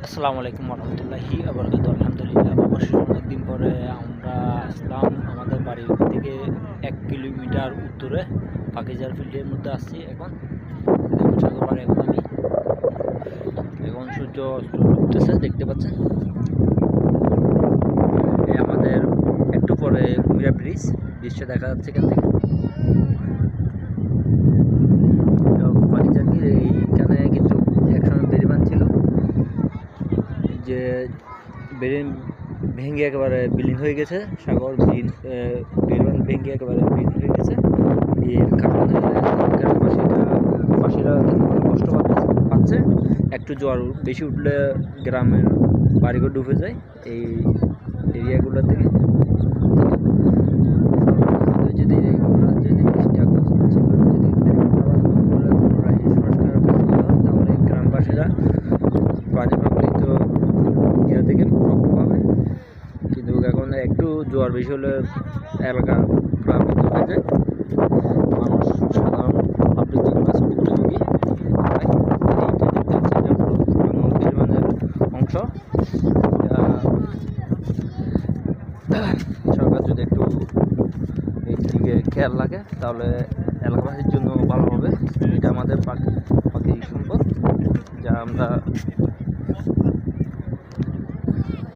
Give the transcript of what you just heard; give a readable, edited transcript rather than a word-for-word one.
আসসালামু আলাইকুম রহমতুল্লাহি আবরকাতুহু। আলহামদুলিল্লাহ, অবশ্যই অনেকদিন পরে আমরা আসলাম আমাদের বাড়ির থেকে 1 কিলোমিটার উত্তরে পাখিজার ফিল্ডের মধ্যে আসছি। এখন সাগর পাড়ে এখন সূর্য অস্ত উঠতেছে, দেখতে পাচ্ছেন। এই আমাদের একটু পরে কুমিরা ব্রিজটা দেখা যাচ্ছে এখান থেকে। পাখিজার এইখানে কিন্তু একসময় বেড়িবাঁধ ছিল, যে বেরিন ভেঙে একেবারে বিলীন হয়ে গেছে। সাগর বেরিবাঁধ ভেঙে একেবারে বিলীন হয়ে গেছে। এর কারণে গ্রামবাসীরা কষ্ট পাচ্ছে। একটু জোয়ার বেশি উঠলে গ্রামের বাড়িঘর ডুবে যায় এই এরিয়াগুলো থেকে। যদি তাহলে গ্রামবাসীরা পানি প্রবাহিত ইয়া থেকে রক্ষা পাবে। কিন্তু এখন একটু জোয়ার বেশি হলে এলাকা প্লাবিত হয়ে যায়, মানুষ সাধারণ পাবলিক যেগুলো আছে ভুক্তভোগী। পরিমাণের অংশ সরকার যদি একটু এই দিকে খেয়াল রাখে তাহলে এলাকাবাসীর জন্য ভালো হবে। এটা আমাদের পাখি সম্পদ, যা আমরা